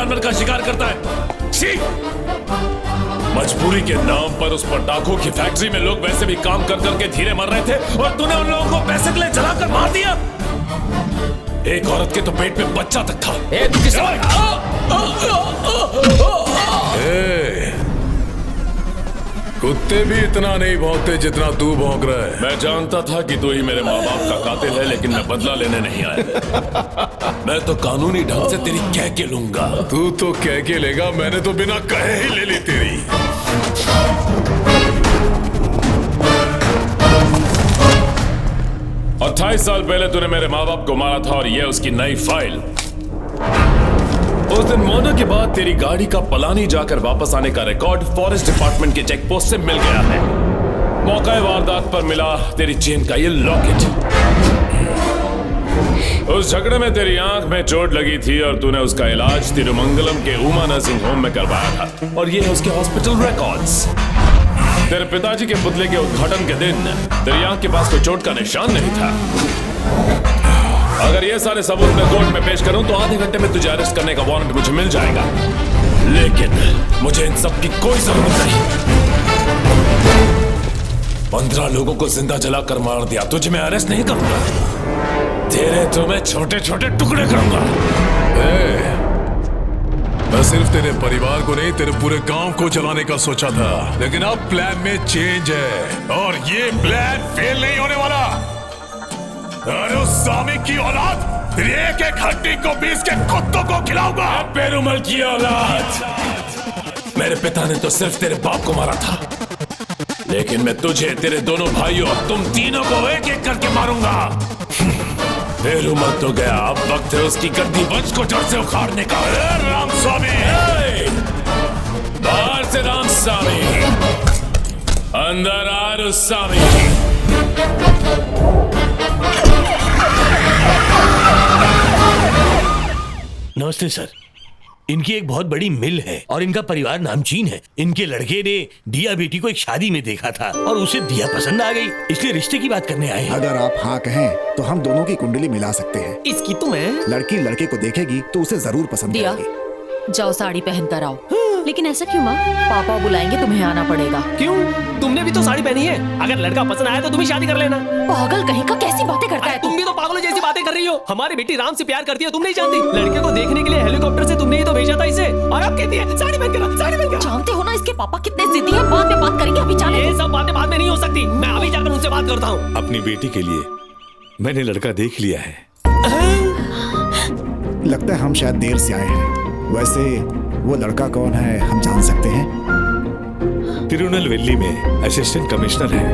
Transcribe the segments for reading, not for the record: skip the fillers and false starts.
जानवर का शिकार करता है। छी! मजबूरी के नाम पर उस पटाखों की फैक्ट्री में लोग वैसे भी काम कर करके धीरे मर रहे थे और तूने उन लोगों को पैसे के लिए जलाकर मार दिया। एक औरत के तो पेट में बच्चा तक था। कुत्ते भी इतना नहीं भौंकते जितना तू भौंक रहा है। मैं जानता था कि तू ही मेरे माँ बाप का कातिल है, लेकिन मैं बदला लेने नहीं आया। मैं तो कानूनी ढंग से तेरी कह के लूंगा। तू तो कह के लेगा, मैंने तो बिना कहे ही ले ली तेरी। 28 साल पहले तूने मेरे माँ बाप को मारा था और ये उसकी नई फाइल। उस दिन मोना के बाद तेरी गाड़ी का पलानी जाकर वापस आने का रिकॉर्ड फॉरेस्ट डिपार्टमेंट के चेक पोस्ट से मिल गया है। मौका वारदात पर मिला तेरी चेन का ये लॉकेट। उस झगड़े में तेरी आंख में चोट लगी थी और तूने उसका इलाज तिरुमंगलम के उमा नर्सिंग होम में करवाया था और ये है उसके हॉस्पिटल रिकॉर्ड्स। तेरे पिताजी के पुतले के उद्घाटन के दिन तेरी आंख के पास कोई चोट का निशान नहीं था। अगर ये सारे सबूत मैं कोर्ट में पेश करूं तो आधे घंटे में तुझे अरेस्ट करने का वारंट मुझे मिल जाएगा, लेकिन मुझे इन सब की कोई जरूरत नहीं। 15 लोगों को जिंदा जलाकर मार दिया, तुझे मैं अरेस्ट नहीं करूंगा। तेरे तो मैं छोटे छोटे टुकड़े करूंगा। मैं सिर्फ तेरे परिवार को नहीं, तेरे पूरे गांव को जलाने का सोचा था, लेकिन अब प्लान में चेंज है और ये प्लान फेल नहीं होने वाला। अरे उस सामी की औलाद, तेरी एक एक हड्डी को 20 के कुत्तों को खिलाऊंगा। पेरुमल की औलाद, मेरे पिता ने तो सिर्फ तेरे बाप को मारा था, लेकिन मैं तुझे, तेरे दोनों भाइयों, तुम तीनों को एक एक करके मारूंगा। पेरुमल तो गया, अब वक्त है उसकी गद्दी वंश को जड़ से उखाड़ने का। रामस्वामी, बाहर से रामस्वामी, अंदर आ रुस्वामी। नमस्ते सर। इनकी एक बहुत बड़ी मिल है और इनका परिवार नामचीन है। इनके लड़के ने दिया बेटी को एक शादी में देखा था और उसे दिया पसंद आ गई, इसलिए रिश्ते की बात करने आए हैं। अगर आप हाँ कहें तो हम दोनों की कुंडली मिला सकते हैं। इसकी तो मैं लड़की लड़के को देखेगी तो उसे जरूर पसंद दिया, करेगी। जाओ साड़ी पहन कर आओ। लेकिन ऐसा क्यों माँ? पापा बुलाएंगे, तुम्हें आना पड़ेगा। क्यों? तुमने भी तो साड़ी पहनी है। अगर लड़का पसंद आया तो तुम ही शादी कर लेना। पागल कहीं का, कैसी बातें करता है तुम भी तो पागलों जैसी बातें कर रही हो। हमारी बेटी राम से प्यार करती है, तुम नहीं जानती। लड़के को देखने के लिए हेलीकॉप्टर से तुमने ही तो भेजा था इसे, और अब कहती है साड़ी पहन कर, साड़ी पहन कर। जानते हो ना इसके पापा कितने जिद्दी हैं। बाद में बात करेंगे, अभी जाने ये सब बातें बाद में नहीं हो सकती। मैं अभी जाकर उनसे बात करता हूँ। अपनी बेटी के लिए मैंने लड़का देख लिया है। लगता है हम शायद देर से आए हैं। वैसे वो लड़का कौन है, हम जान सकते हैं? तिरुनेलवेली में असिस्टेंट कमिश्नर है,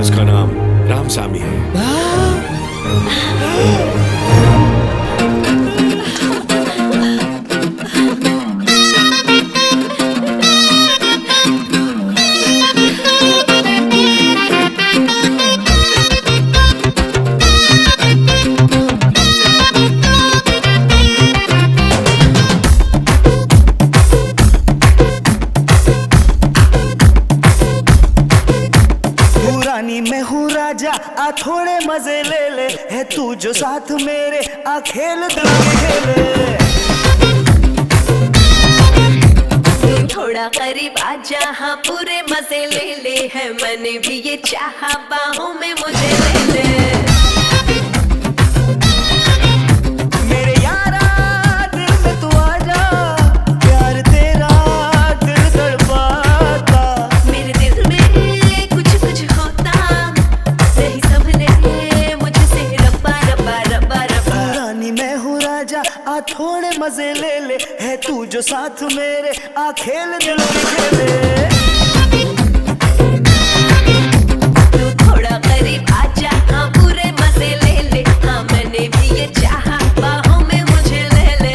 उसका नाम रामस्वामी है। आ थोड़े मजे ले ले, है तू जो साथ मेरे, आ खेल दिल के खेले। तू थोड़ा करीब आजा, हाँ पूरे मजे ले ले, है मैंने भी ये चाहा, बाहों में मुझे ले ले। मेरे यारा दिल में तू आजा, प्यार तेरा दिल तड़पाता। मेरे दिल में कुछ कुछ होता, सही संभले मुझसे रब्बा रब्बा रब्बा रब्बा। रानी मैं हूँ राजा, आ थोड़े मजे ले ले, है तू जो साथ मेरे, आ खेल दिल के खेले। तू थोड़ा करीब आजा, हाँ पूरे मजे ले ले, हाँ मैंने भी ये चाहा, बाहों में मुझे ले ले।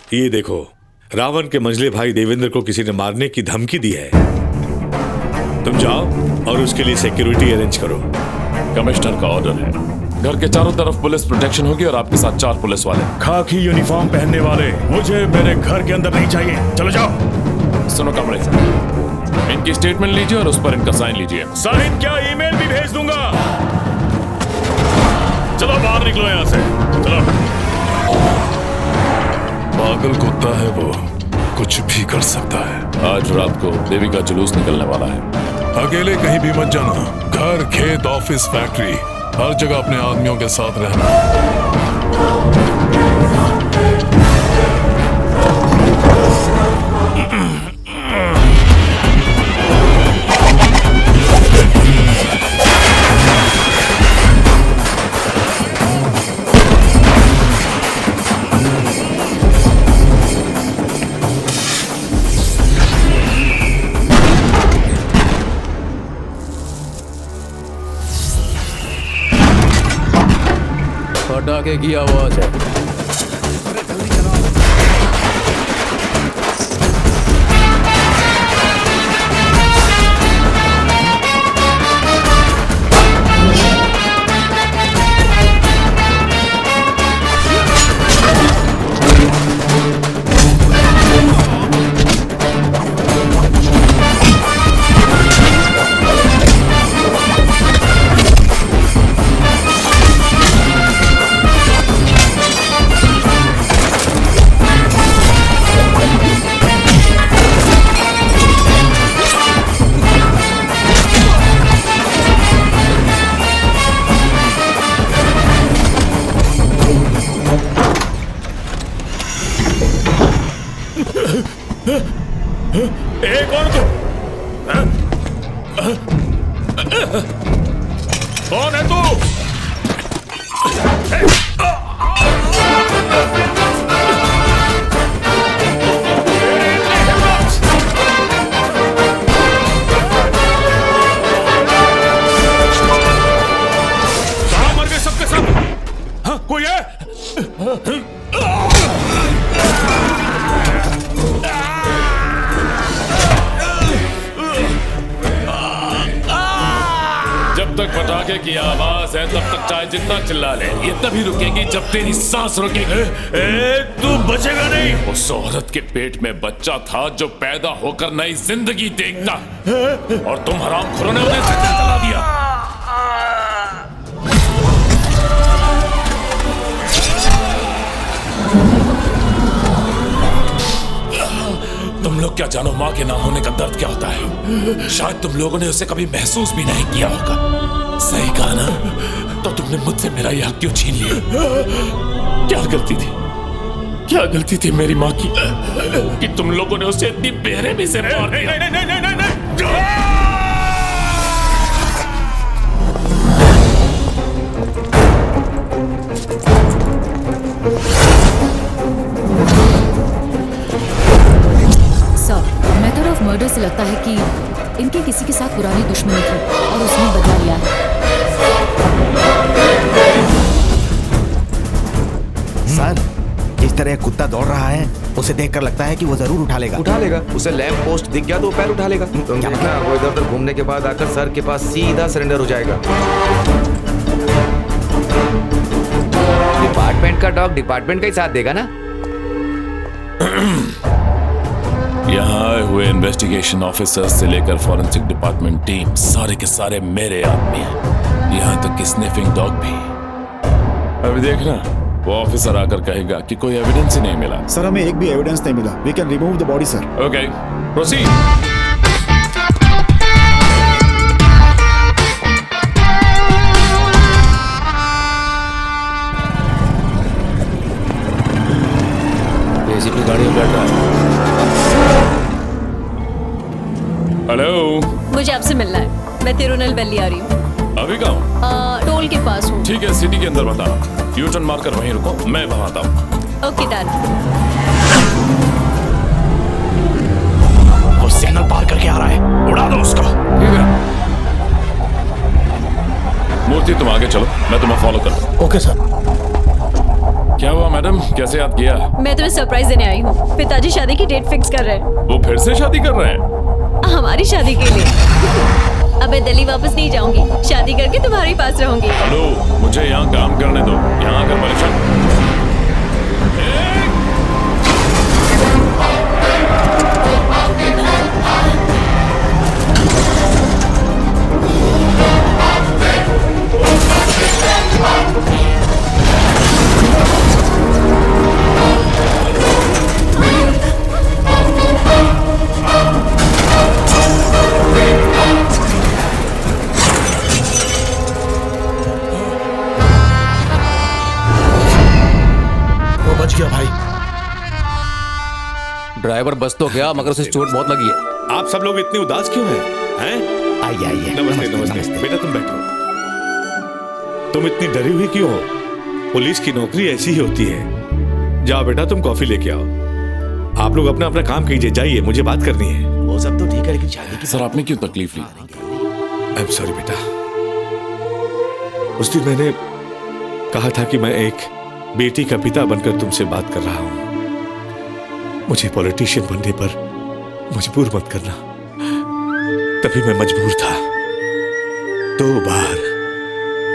ये देखो, रावण के मंझले भाई देवेंद्र को किसी ने मारने की धमकी दी है। तुम जाओ और उसके लिए सिक्योरिटी अरेंज करो। कमिश्नर का ऑर्डर है। घर के चारों तरफ पुलिस प्रोटेक्शन होगी और आपके साथ 4 पुलिस वाले। खाकी यूनिफॉर्म पहनने वाले मुझे मेरे घर के अंदर नहीं चाहिए। चलो जाओ। सुनो कमरे, इनकी स्टेटमेंट लीजिए और उस पर इनका साइन लीजिए। साइन क्या, ईमेल भी भेज दूंगा। चलो बाहर निकलो यहाँ से, चलो। पागल कुत्ता है वो, कुछ भी कर सकता है। आज रात को देवी का जुलूस निकलने वाला है। अकेले कहीं भी मत जाना। घर, खेत, ऑफिस, फैक्ट्री, हर जगह अपने आदमियों के साथ रहना। पटाखे की आवाज है। कौन तू? कौन है तू? कहाँ मर गए सबके सब? हाँ, कोई है? जब तक पटाखे की आवाज है तब तक चाहे जितना चिल्ला ले, ये तभी रुकेगी जब तेरी सांस रुकेगी। तू बचेगा नहीं। उस औरत के पेट में बच्चा था जो पैदा होकर नई जिंदगी देखता, और तुम हरामखोरों ने उन्हें जिंदा जला दिया। तुम लोग क्या जानो माँ के ना होने का दर्द क्या होता है? शायद तुम लोगों ने उसे कभी महसूस भी नहीं किया होगा। सही कहा ना? तो तुमने मुझसे मेरा यह हक क्यों छीन लिया? क्या गलती थी? क्या गलती थी मेरी माँ की कि तुम लोगों ने उसे इतनी बेरहमी से मार दिया? नहीं। मेथड ऑफ मर्डर से लगता है कि इनके किसी के साथ पुरानी दुश्मनी थी और उसने बदला लिया है। सर, इस तरह कुत्ता दौड़ रहा है, उसे देखकर लगता है कि वो जरूर उठा लेगा। उठा लेगा। उसे लैंप पोस्ट दिख गया तो पैर उठा लेगा। तुम देखना, वो इधर उधर घूमने के बाद आकर सर के पास सीधा सरेंडर हो जाएगा। डिपार्टमेंट का डॉग डिपार्टमेंट का ही साथ देगा ना। यहाँ आए हुए इन्वेस्टिगेशन ऑफिसर्स से लेकर फॉरेंसिक डिपार्टमेंट टीम सारे के सारे मेरे आदमी हैं। यहाँ तक कि स्निफिंग डॉग भी। अभी देखना, वो ऑफिसर आकर कहेगा कि कोई एविडेंस ही नहीं मिला। सर, हमें एक भी एविडेंस नहीं मिला। We can remove the body sir. Okay, proceed. ACP गाड़ी में बैठ रहा है। हेलो, मुझे आपसे मिलना है। मैं तिरुनेलवेली आ रही हूँ। अभी कहाँ हूँ? टोल के पास हूँ। ठीक है, सिटी के अंदर बताना। यू टर्न मारकर वहीं रुको, मैं वहां आता हूँ। Okay done. वो सिग्नल पार करके आ रहा है, उड़ा दो उसको। ठीक है मूर्ति, तुम आगे चलो, मैं तुम्हें फॉलो करता हूँ। Okay sir. क्या हुआ मैडम, कैसे याद किया? मैं तुम्हें सरप्राइज देने आई हूँ। पिताजी शादी की डेट फिक्स कर रहे हैं। वो फिर से शादी कर रहे हैं? हमारी शादी के लिए। अब मैं दिल्ली वापस नहीं जाऊंगी, शादी करके तुम्हारे पास रहूंगी। हेलो, मुझे यहाँ काम करने दो, यहाँ आकर परेशान। ड्राइवर बस तो गया, मगर उसे चोट बहुत लगी है। आप सब लोग इतने उदास क्यों हैं? आइए आइए। नमस्ते नमस्ते। बेटा तुम बैठो। तुम इतनी डरी हुई क्यों हो? पुलिस की नौकरी ऐसी ही होती है। जाओ बेटा, तुम कॉफी लेके आओ। आप लोग अपना अपना काम कीजिए, जाइए, मुझे बात करनी है। वो सब तो ठीक है, लेकिन शादी की सर आपने क्यों तकलीफ ली? आई एम सॉरी बेटा। उस दिन मैंने कहा था कि मैं एक बेटी का पिता बनकर तुमसे बात कर रहा हूं। मुझे पॉलिटिशियन बनने पर मजबूर मत करना। तभी मैं मजबूर था। 2 बार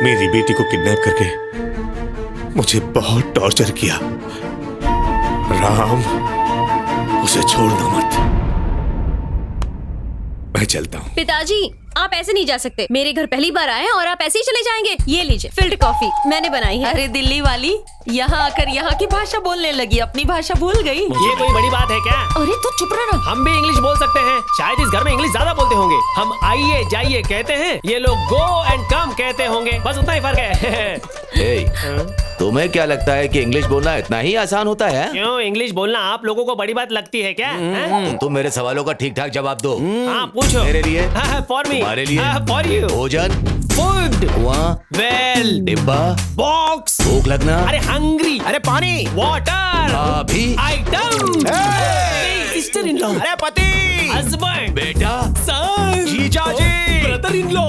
मेरी बेटी को किडनैप करके मुझे बहुत टॉर्चर किया। राम, उसे छोड़ना मत। मैं चलता हूँ। पिताजी, आप ऐसे नहीं जा सकते। मेरे घर पहली बार आए हैं और आप ऐसे ही चले जाएंगे। ये लीजिए फिल्टर कॉफी, मैंने बनाई है। अरे दिल्ली वाली, यहाँ आकर यहाँ की भाषा बोलने लगी, अपनी भाषा भूल गई। ये कोई बड़ी बात है क्या? अरे तू चुप रहा ना। हम भी इंग्लिश बोल सकते हैं, शायद इस घर में इंग्लिश ज्यादा बोलते होंगे। हम आइए जाइए कहते हैं, ये लोग गो एंड कम कहते होंगे, बस उतना ही फर्क है। तुम्हें क्या लगता है कि इंग्लिश बोलना इतना ही आसान होता है? क्यों, इंग्लिश बोलना आप लोगों को बड़ी बात लगती है क्या? तुम मेरे सवालों का ठीक ठाक जवाब दो। हाँ पूछो। मेरे लिए? For me. तुम्हारे लिए? For you. भोजन? फूड। कुआं? वेल। डिब्बा? बॉक्स। भूख लगना? अरे हंग्री। अरे पानी। वाटर। अभी? आइटम। Sister in law. अरे पति। हस्बैंड। बेटा? सन। जीजाजी। Brother in law.